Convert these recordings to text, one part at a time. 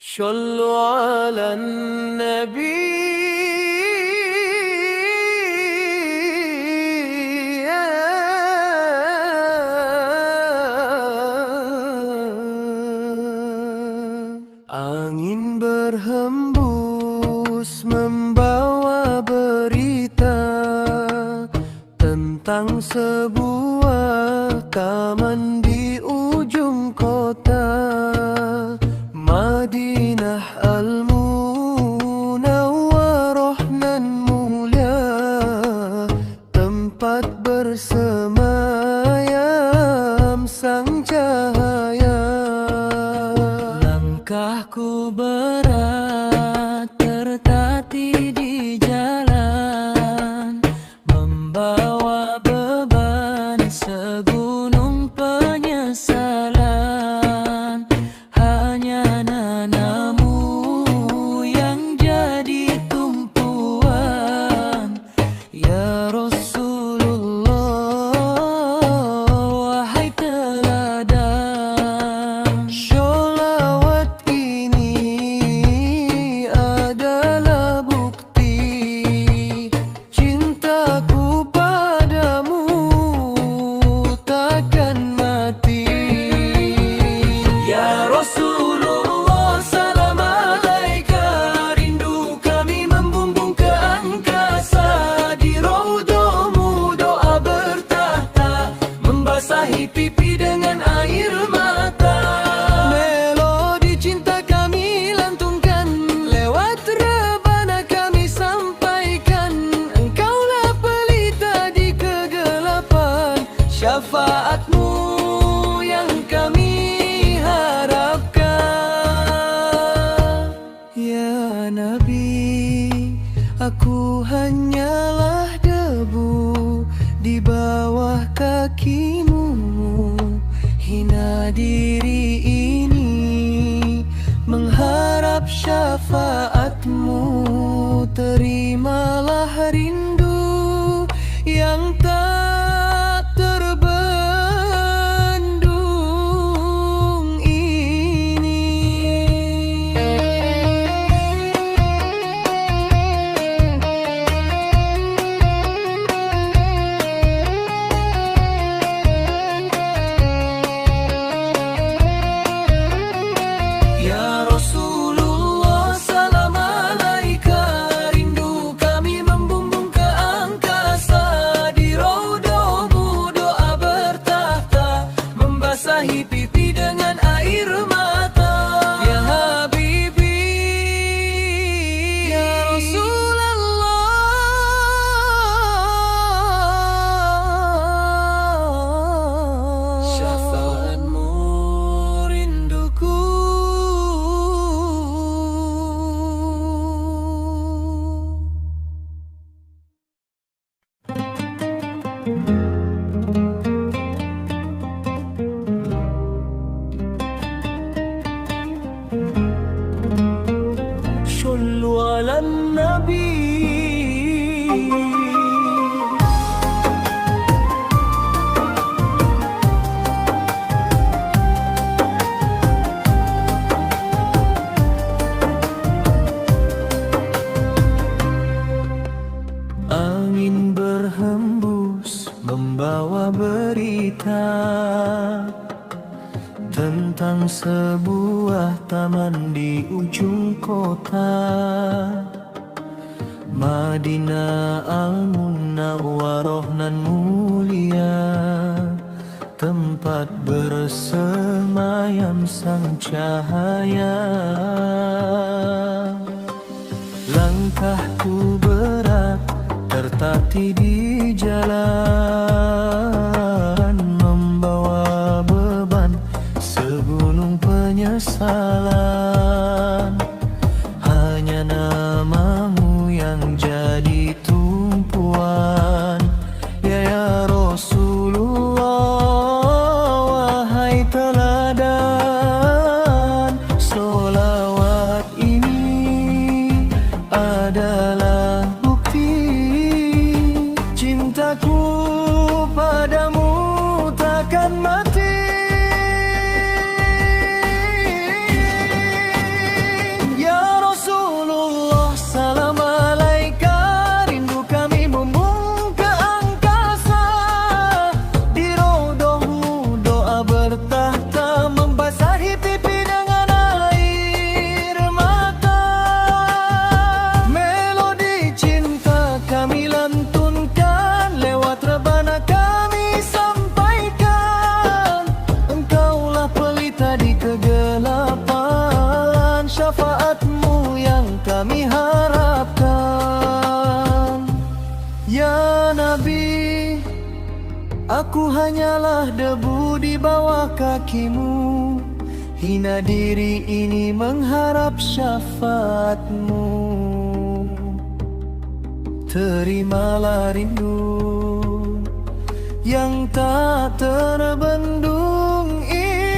صلوا على النبي. Angin berhembus membawa berita tentang sebuah taman di ujung kota Madinah Al-Munawwarah nan mulia, tempat bersemayam sang cahaya. Langkahku berat tertatih di jalan, membawa beban segunung penyesalan. Hanya namamu yang jadi tumpuan, ya Rasulullah, wahai teladan. Sholawat ini adalah bukti cintaku padamu takkan mati. Ya Rasulullah, salam alaika, rindu kami membumbung ke angkasa. Di raudhamu doa bertahta, membasahi pipi dengan air mata. Melodi cinta kami lantungkan, lewat rebana kami sampaikan. Engkaulah pelita di kegelapan, syafaatmu yang kami harapkan. Ya Nabi, aku hanyalah debu di bawah kakimu. Hina diri ini mengharap syafaatmu. Terimalah rindu yang tak terbendung ini. Ya Rasulullah, salam alaika, rindu kami membumbung ke angkasa. Di raudhamu doa bertahta, membasahi pipi dengan air mata. Ya Habibi, ya Rasulullah, syafaatmu rinduku. صلوا على النبي. Angin berhembus membawa berita tentang sebuah taman di ujung kota Madinah Al-Munawwarah nan mulia, tempat bersemayam sang cahaya. Langkahku berat tertatih di jalan, membawa beban segunung penyesalan. Hanya namamu yang jadi tumpuan, ya Rasulullah, wahai teladan. Sholawat ini adalah bukti cintaku syafaatmu yang kami harapkan. Ya Nabi, aku hanyalah debu di bawah kakimu. Hina diri ini mengharap syafaatmu. Terimalah rindu yang tak terbendung ini.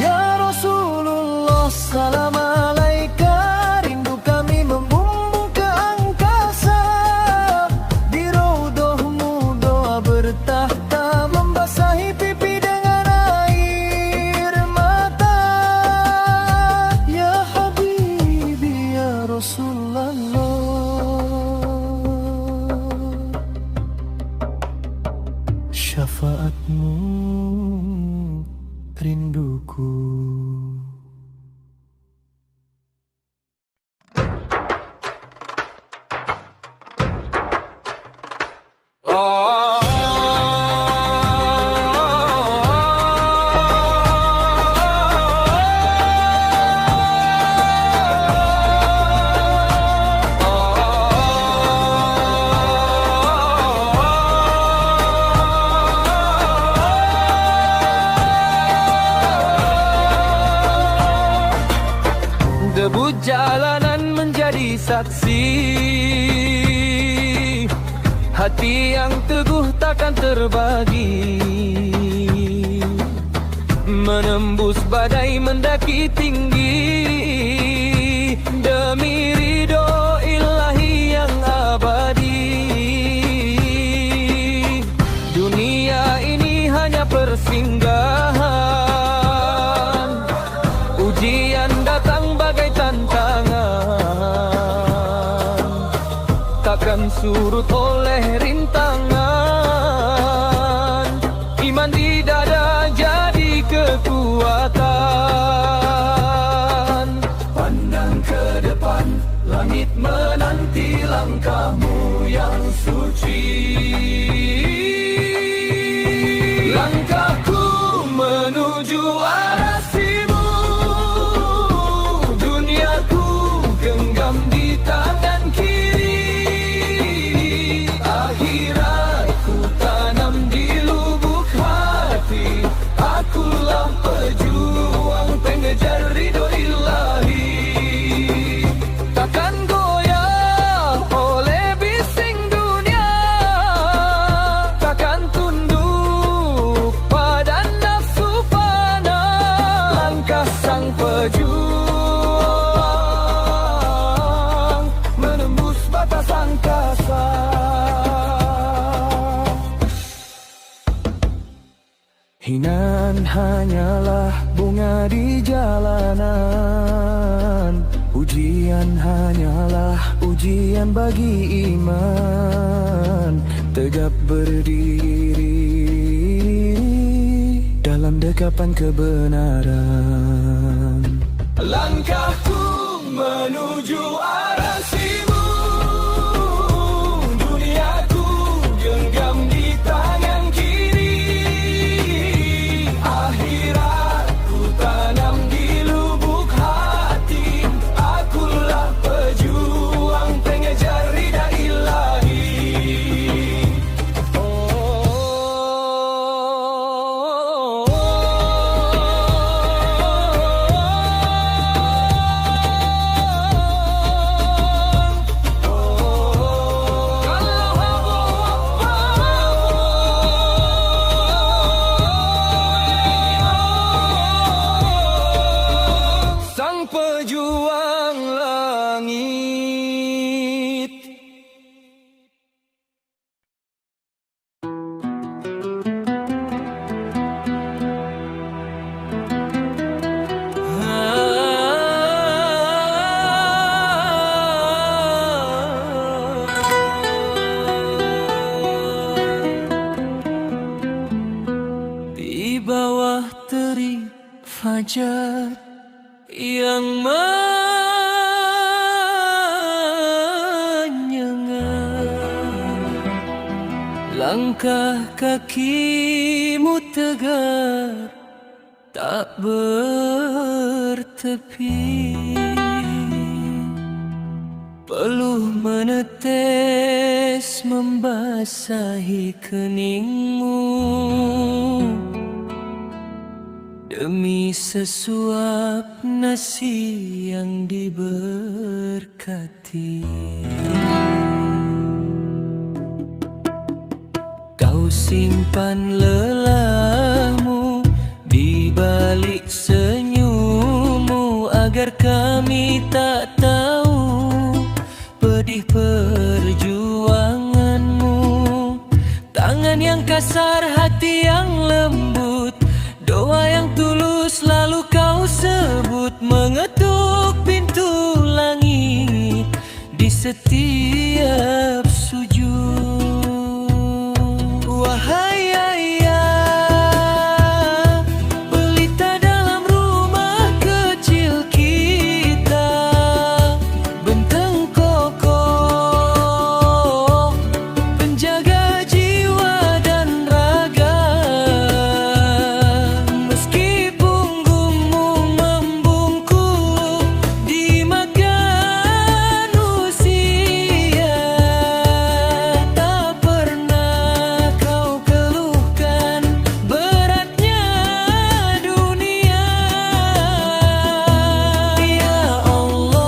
Ya Rasulullah, salam alaika, rindu kami membumbung ke angkasa. Di raudhahmu doa bertahta, membasahi pipi dengan air mata. Ya Habibi, ya Rasulullah, syafaatmu rinduku. Debu jalanan menjadi saksi, hati yang teguh takkan terbagi. Menembus badai mendaki tinggi, demi ridho ilahi yang abadi. Dunia ini hanya persinggahan, ujian datang bagai tantangan, takkan surut oleh rintangan. Iman di dada jadi kekuatan. Pandang ke depan, langit menanti langkahmu yang suci. Langkahku menuju arasimu, duniaku genggam di tangan kiri. Akhiratku tanam di lubuk hati, akulah pejuang pengejar ridho ilahi. Takkan goyah oleh bising dunia, takkan tunduk pada nafsu fana. Langkah sang pejuang menembus batas angkasa. Hinaan hanyalah bunga di jalanan, ujian hanyalah ujian bagi iman. Tegap berdiri dalam dekapan kebenaran. Langkahku menuju arasimu, duniaku genggam di tangan kiri. Akhiratku tanam di lubuk hati, akulah pejuang pengejar ridha ilahi. terik fajar yang menyengat. Langkah kakimu tegar, tak bertepi. Peluh menetes membasahi keningmu demi sesuap nasi yang diberkati. Kau simpan lelahmu di balik senyummu agar kami tak tahu pedih perjuanganmu. Tangan yang kasar, hati yang lembut, doa yang tulus lalu kau sebut, mengetuk pintu langit di setiap sujud. Wahai ayah, pelita dalam rumah kecil kita, benteng kokoh penjaga jiwa dan raga. Meski punggungmu membungkuk dimakan usia, tak pernah kau keluhkan beratnya dunia. Ya Allah,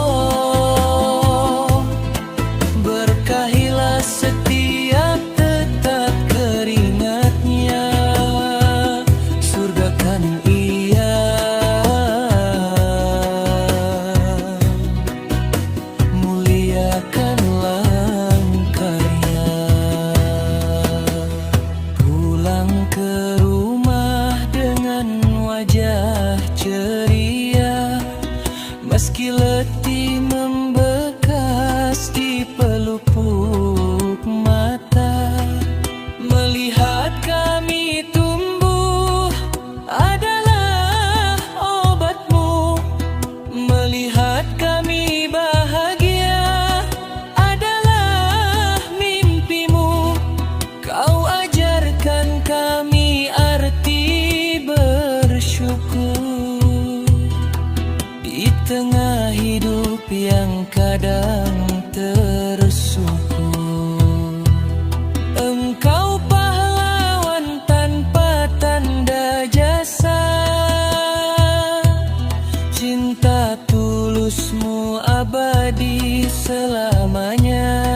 berkahilah setiap tetap keringatnya, surgakan ia, muliakan langkahnya. Pulang ke rumah dengan wajah ceria, meski letih membekas di pelupuk mata. Melihat kami tumbuh adalah obatmu, melihat kami bahagia adalah mimpimu. Kau ajarkan kami arti bersyukur di tengah hidup yang kadang tersukur. Engkau pahlawan tanpa tanda jasa, cinta tulusmu abadi selamanya.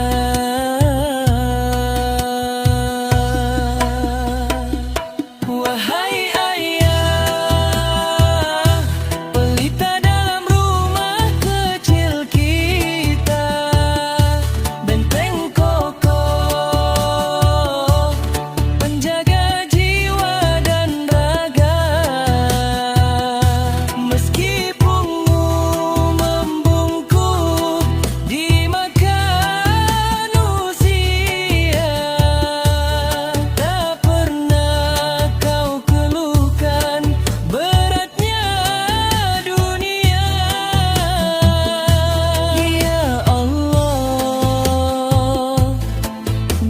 Wahai ayah, pelita dalam rumah kecil kita, benteng kokoh penjaga jiwa dan raga. Meski punggungmu membungkuk dimakan usia, tak pernah kau keluhkan beratnya dunia. Ya Allah,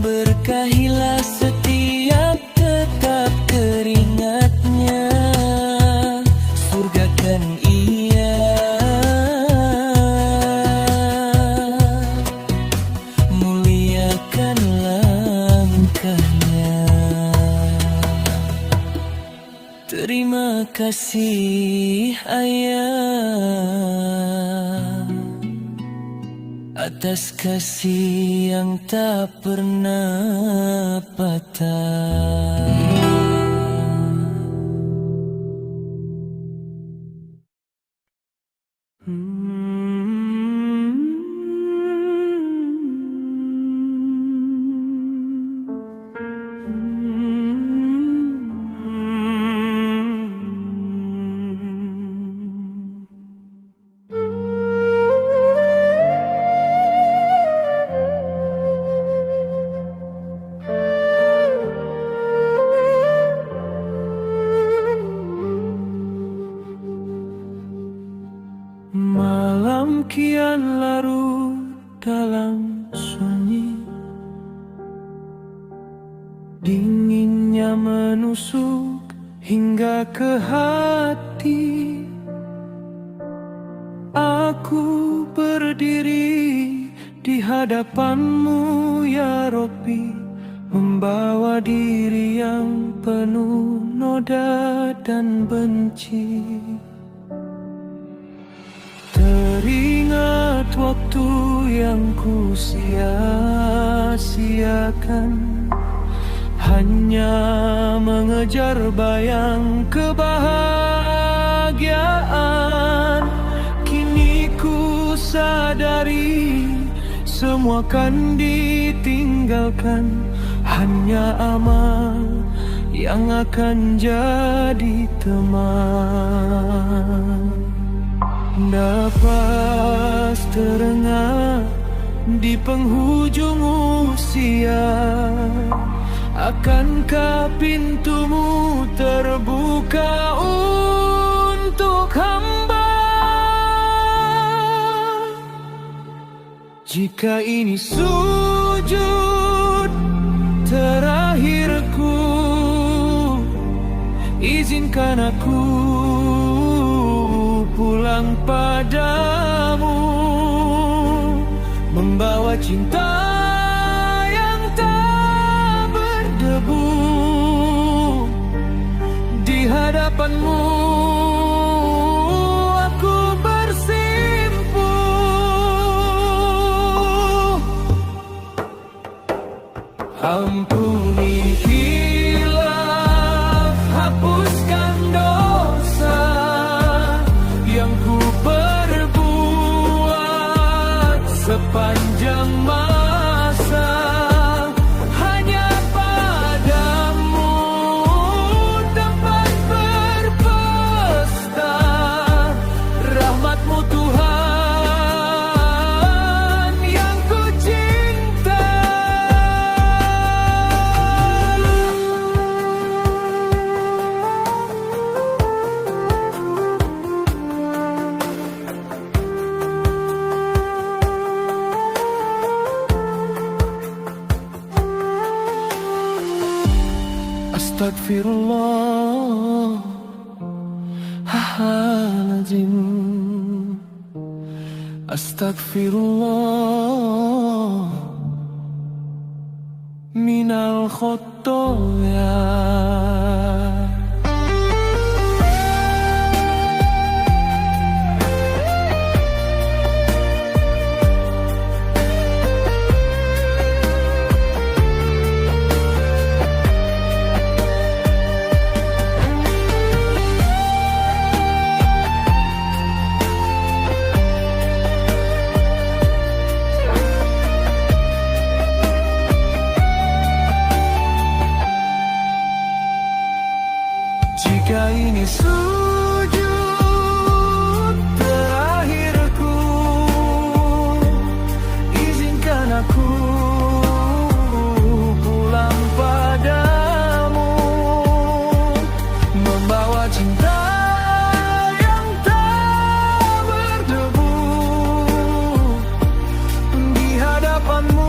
berkahilah setiap tetap keringatnya, surgakan ia, muliakan langkahnya. Terima kasih ayah atas kasih yang tak pernah patah. Malam kian larut dalam sunyi, dinginnya menusuk hingga ke hati. Aku berdiri di hadapanmu ya Robbi, membawa diri yang penuh noda dan benci. Teringat waktu yang ku sia-siakan, hanya mengejar bayang kebahagiaan. Kini ku sadari semua kan ditinggalkan, hanya amal yang akan jadi teman. Nafas terengah di penghujung usia, akankah pintumu terbuka untuk hamba? Jika ini sujud terakhirku, izinkan aku pulang padamu, membawa cinta yang tak berdebu. Di hadapanmu aku bersimpuh. Ampuni hilaf, hapuskan dosa yang ku perbuat sepanjang masa. Hanya padamu tempat berpesta, rahmat-Mu Tuhan yang ku cinta. Astagfirullahaladzim, astagfirullah minal khotoya. Jika ini sujud terakhirku, izinkan aku pulang padamu, membawa cinta yang tak berdebu. Di hadapanmu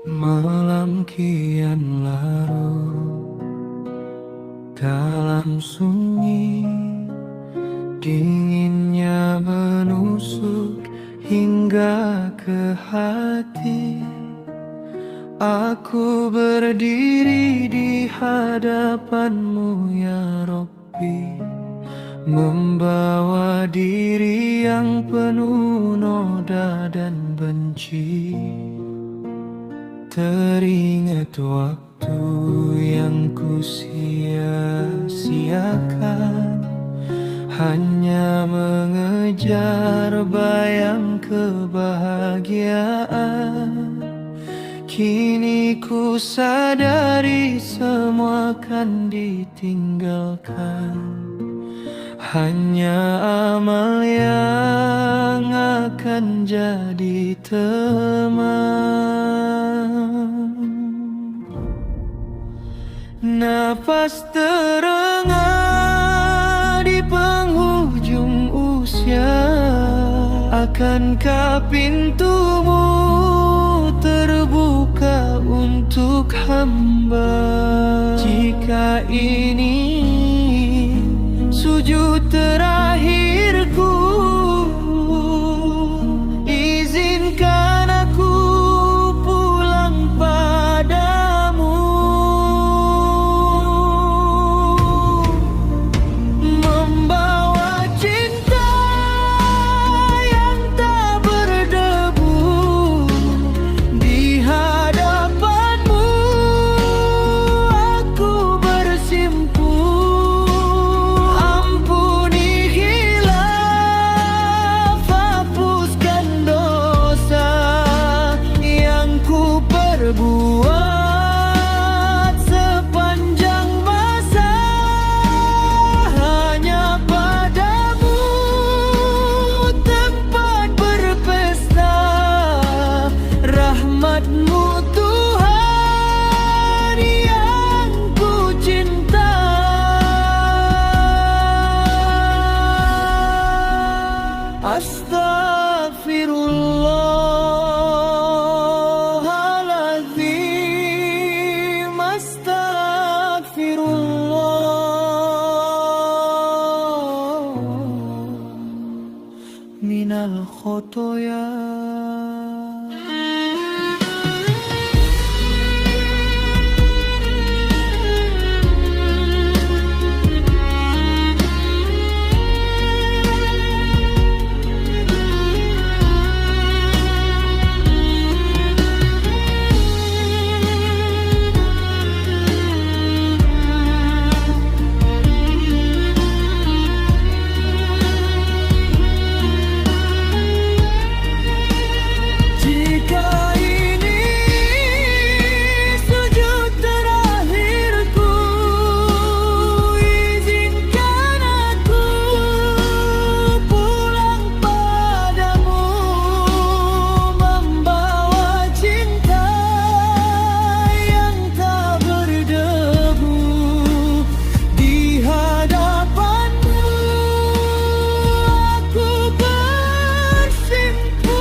malam kian larut dalam sunyi, dinginnya menunggu berdiri di hadapan-Mu ya Rabbi, membawa diri yang penuh noda dan benci. Teringat waktu yang ku sia-siakan, hanya mengejar bayang kebahagiaan. Kini ku sadari semua kan ditinggalkan, hanya amal yang akan jadi teman. Nafas terengah di penghujung usia, akankah pintumu terbuka untuk hamba? Jika ini sujud terakhirku, izinkan aku pulang padamu, membawa cinta yang tak berdebu. Di hadapan-Mu aku bersimpu. Ampuni khilaf, hapuskan dosa yang ku perbuat sepanjang masa. Hanya padamu tempat berpesta, rahmat-Mu Tuhan yang ku cinta. Astaghfirullahaladzim, astaghfirullah minal khotoya. Jika ini sujud terakhirku, izinkan aku pulang padamu, membawa cinta yang tak berdebu. Di hadapan-Mu aku bersimpu.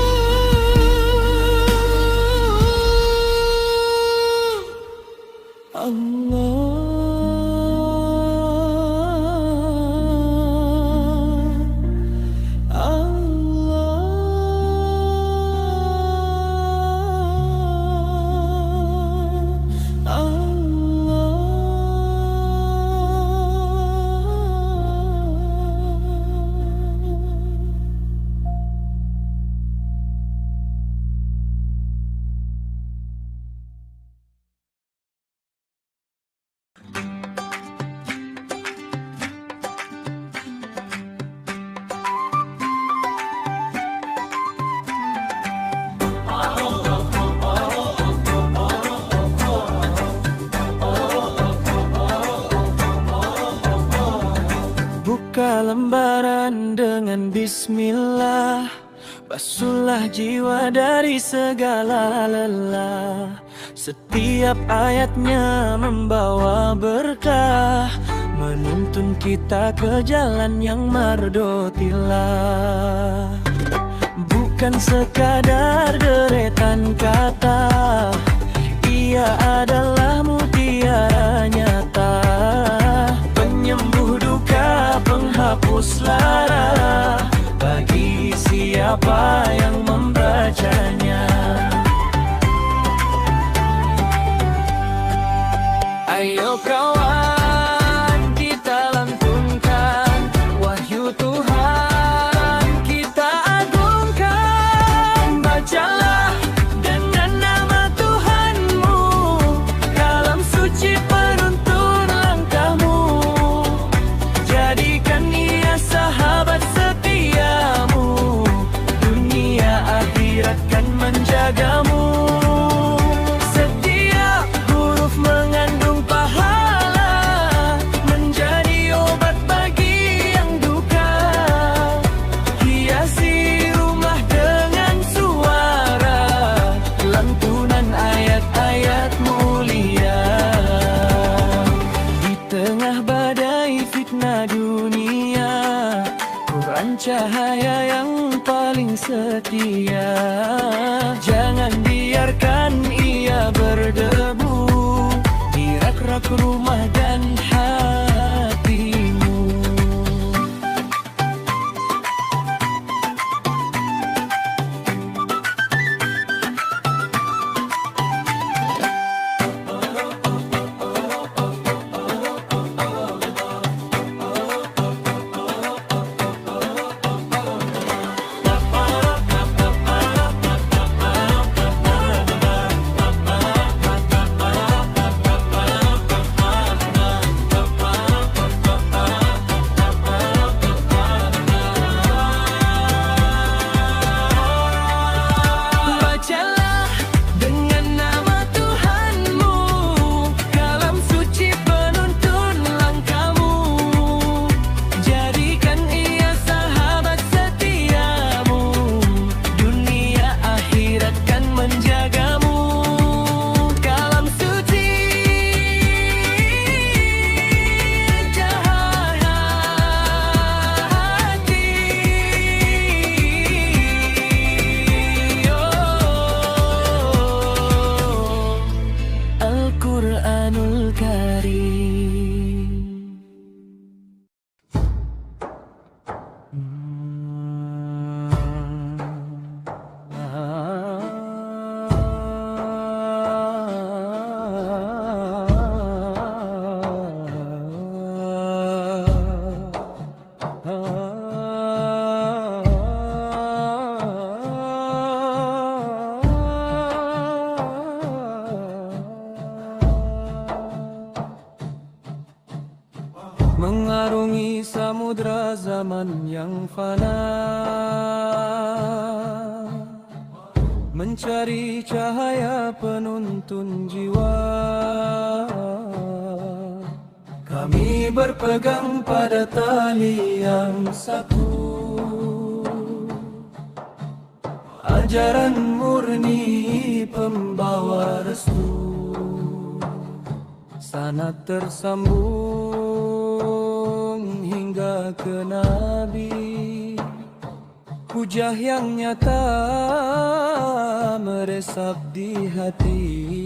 Buka lembaran dengan bismillah, basuhlah jiwa dari segala lelah. Setiap ayatnya membawa berkah, menuntun kita ke jalan yang mardotilah. Bukan sekadar deretan kata, ia adalah mutiara nyata, penyembuh duka, penghapus lara bagi siapa yang membacanya. Ayo kawan, kita lantunkan wahyu Tuhan, kita agungkan. Bacalah dengan nama Tuhanmu, kalam suci penuntun langkahmu. Jadikan Ia sahabat setiamu, dunia akhirat kan menjagamu. Setiap huruf mengandung pahala, menjadi obat bagi yang duka. Hiasi rumah dengan suara lantunan ayat-ayat mulia. Di tengah badai fitnah dunia, Quran cahaya yang paling setia. Jangan biarkan ia berdebu di rak-rak rumah dan hatimu. Bacalah dengan nama Tuhanmu, kalam suci penuntun langkahmu. Jadikan Ia sahabat setiamu, dunia akhirat kan menjagamu. Kalam suci cahaya hati. Al-Quranul Karim. Mengarungi samudra zaman yang fana, mencari cahaya penuntun jiwa. Kami berpegang pada tali yang satu, ajaran murni pembawa restu. Sanad tersambung hingga ke Nabi, hujah yang nyata meresap di hati.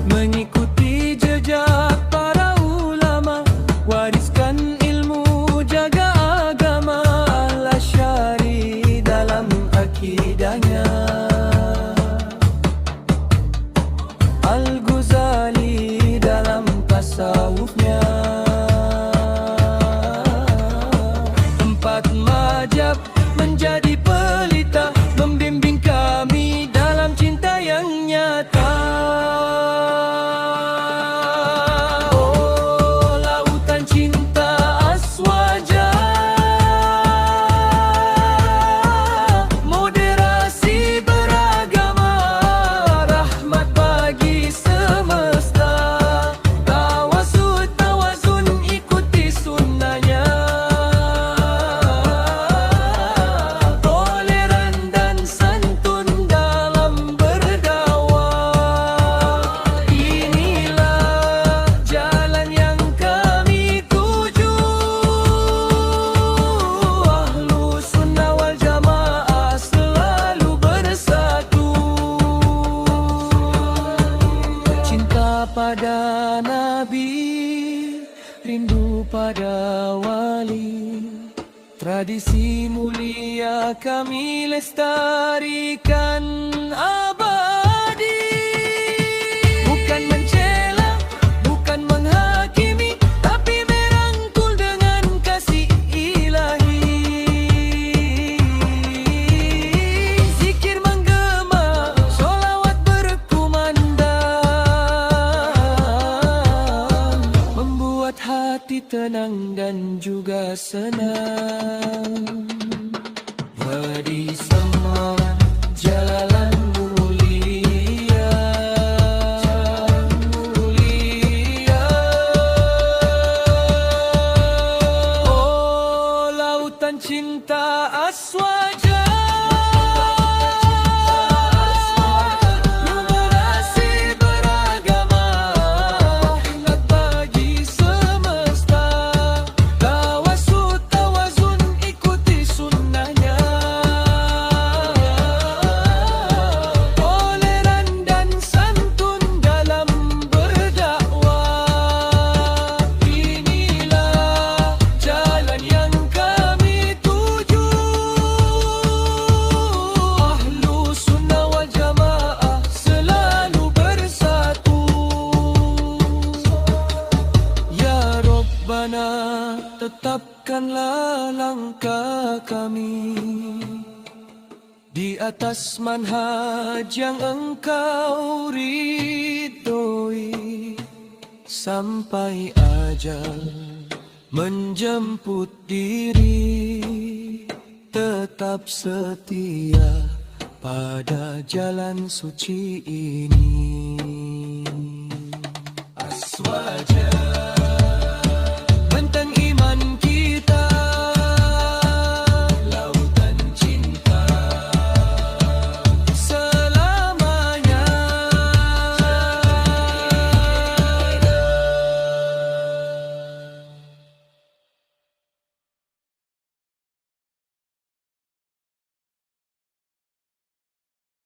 Mengikuti jejak para ulama, wariskan ilmu, jaga agama. Al-Asy'ari dalam akidahnya, Al-Ghazali dalam tasawufnya. Empat mazhab menjadi pelita, membimbing kami dalam cinta yang nyata. Oh, lautan cinta aswaja, moderasi beragama, rahmat bagi semesta. Tawasud, tawazun, ikuti sunnahnya. Toleran dan santun dalam berdakwah. Inilah jalan yang kami tuju. Ahlu sunnah wal jamaah selalu bersatu. Cinta pada Nabi, rindu pada wali. Tradisi mulia kami lestarikan abadi. hati tenang dan juga senang. Di semua jalan mulia, oh lautan cinta aswaja. Tetapkanlah langkah kami di atas manhaj yang Engkau ridhoi, sampai ajal menjemput diri. Tetap setia pada jalan suci ini.